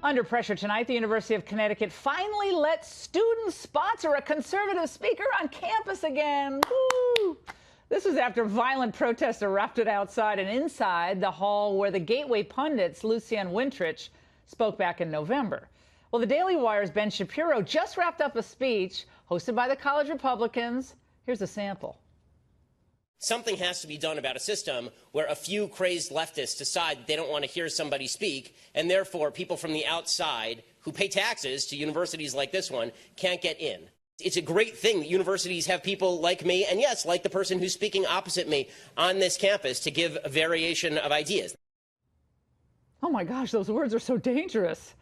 Under pressure tonight, the University of Connecticut finally lets students sponsor a conservative speaker on campus again. Woo! This was after violent protests erupted outside and inside the hall where the Gateway pundits, Lucienne Wintrich, spoke back in November. Well, the Daily Wire's Ben Shapiro just wrapped up a speech hosted by the college Republicans. Here's a sample. Something has to be done about a system where a few crazed leftists decide they don't want to hear somebody speak, and therefore people from the outside who pay taxes to universities like this one can't get in. It's a great thing that universities have people like me, and yes, like the person who's speaking opposite me on this campus, to give a variation of ideas. Oh my gosh, those words are so dangerous.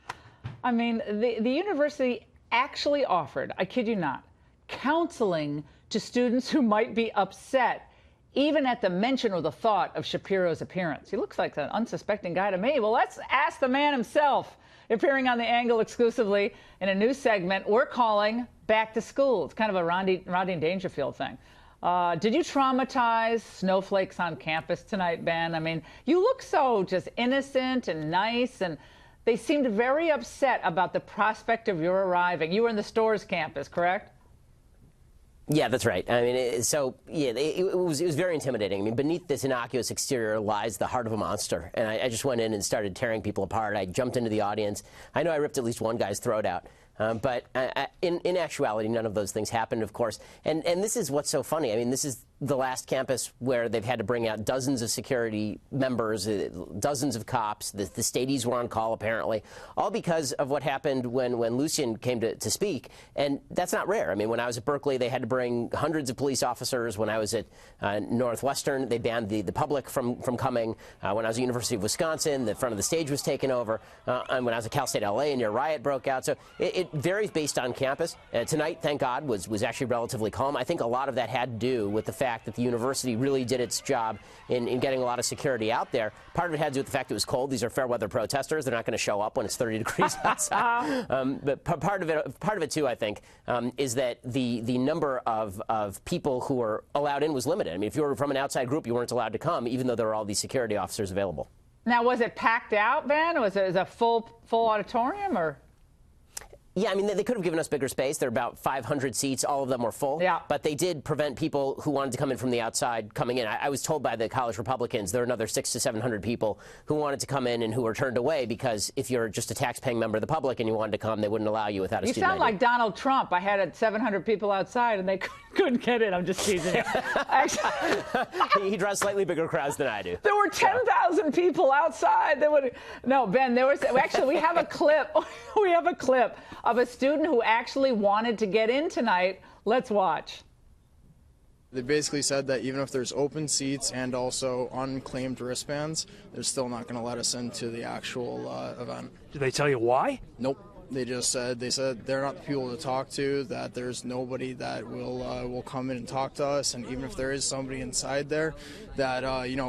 I mean, the university actually offered, I kid you not, counseling to students who might be upset even at the mention or the thought of Shapiro's appearance. He looks like an unsuspecting guy to me. Well, let's ask the man himself, appearing on The Angle exclusively in a new segment we're calling Back to School. It's kind of a Rodney Dangerfield thing. Did you traumatize snowflakes on campus tonight, Ben? I mean, you look so just innocent and nice, and they seemed very upset about the prospect of your arriving. You were in the Storrs campus, correct? Yeah, that's right. I mean, it was very intimidating. I mean, beneath this innocuous exterior lies the heart of a monster. And I just went in and started tearing people apart. I jumped into the audience. I know I ripped at least one guy's throat out. But in actuality, none of those things happened, of course. And this is what's so funny. I mean, this is the last campus where they've had to bring out dozens of security members, dozens of cops. The stadies were on call, apparently, all because of what happened when Lucienne came to speak. And that's not rare. I mean, when I was at Berkeley, they had to bring hundreds of police officers. When I was at Northwestern, they banned the public from coming. When I was at University of Wisconsin, the front of the stage was taken over. And when I was at Cal State LA, a near riot broke out. So it varies based on campus. Tonight, thank God, was actually relatively calm. I think a lot of that had to do with the fact that the university really did its job in getting a lot of security out there. Part of it had to do with the fact it was cold. These are fair weather protesters. They're not going to show up when it's 30 degrees outside. But part of it too, I think, is that the number of people who were allowed in was limited. I mean, if you were from an outside group, you weren't allowed to come, even though there were all these security officers available. Now, was it packed out, Ben? Was it a full auditorium, or? Yeah, I mean, they could have given us bigger space. There are about 500 seats. All of them were full. Yeah. But they did prevent people who wanted to come in from the outside coming in. I was told by the college Republicans there are another 600 to 700 people who wanted to come in and who were turned away because if you're just a tax-paying member of the public and you wanted to come, they wouldn't allow you without a student ID. You sound like Donald Trump. I had 700 people outside and they couldn't get in. I'm just teasing you. He draws slightly bigger crowds than I do. There were 10,000 people outside. No, Ben, we have a clip. We have a clip of a student who actually wanted to get in tonight. Let's watch. They basically said that even if there's open seats and also unclaimed wristbands, they're still not going to let us into the actual event. Did they tell you why? Nope. They said they're not the people to talk to, that there's nobody that will come in and talk to us, and even if there is somebody inside there that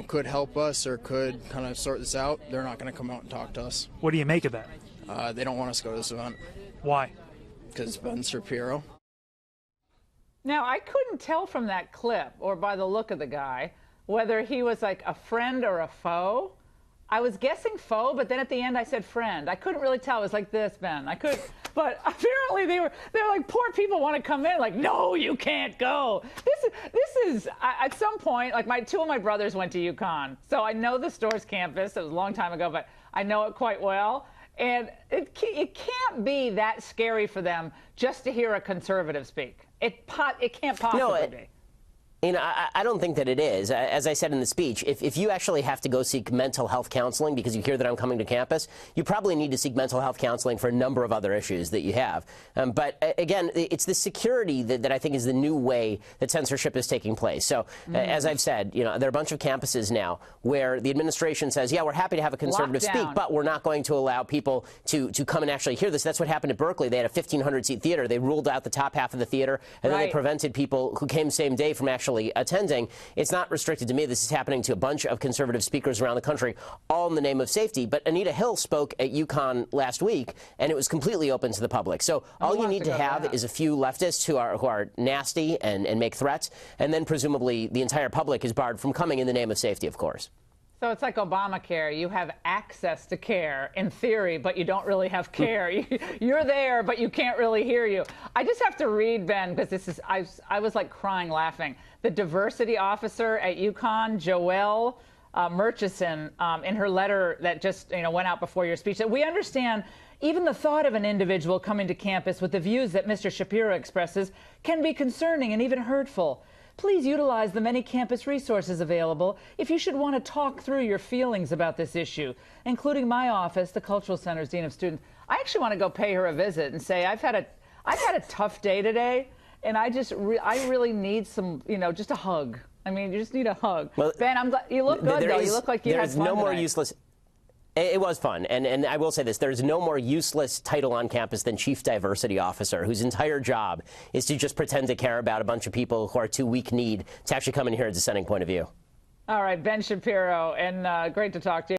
could help us or could kind of sort this out, they're not going to come out and talk to us. What do you make of that? They don't want us to go to this event. Why? Because Ben Shapiro. Now, I couldn't tell from that clip or by the look of the guy whether he was like a friend or a foe. I was guessing foe, but then at the end I said friend. I couldn't really tell. It was like this, Ben. But apparently they were like, poor people want to come in. Like, no, you can't go. This is at some point, like two of my brothers went to UConn, so I know the Storrs campus. It was a long time ago, but I know it quite well. And it can't be that scary for them just to hear a conservative speak. It can't possibly be. You know, I don't think that it is. As I said in the speech, if you actually have to go seek mental health counseling because you hear that I'm coming to campus, you probably need to seek mental health counseling for a number of other issues that you have. But again, it's the security that I think is the new way that censorship is taking place. So as I've said, there are a bunch of campuses now where the administration says, yeah, we're happy to have a conservative speak, but we're not going to allow people to come and actually hear this. That's what happened at Berkeley. They had a 1,500-seat theater. They ruled out the top half of the theater, and then they prevented people who came same day from actually attending. It's not restricted to me. This is happening to a bunch of conservative speakers around the country, all in the name of safety. But Anita Hill spoke at UConn last week, and it was completely open to the public. So all you need to have is a few leftists who are nasty and make threats, and then presumably the entire public is barred from coming in the name of safety, of course. So it's like Obamacare. You have access to care in theory, but you don't really have care. You're there, but you can't really hear you. I just have to read, Ben, because this is, I was like crying laughing. The diversity officer at UConn, Joelle Murchison, in her letter that just went out before your speech, that we understand even the thought of an individual coming to campus with the views that Mr. Shapiro expresses can be concerning and even hurtful. Please utilize the many campus resources available if you should want to talk through your feelings about this issue, including my office, the Cultural Center's Dean of Students. I actually want to go pay her a visit and say, I've had a tough day today, and I really need some, just a hug. I mean, you just need a hug. Well, Ben, I'm glad you look good, though. You look like you had fun no more tonight. Useless. It was fun, and I will say this, there's no more useless title on campus than Chief Diversity Officer, whose entire job is to just pretend to care about a bunch of people who are too weak-kneed to actually come in here and dissenting point of view. All right, Ben Shapiro, and great to talk to you.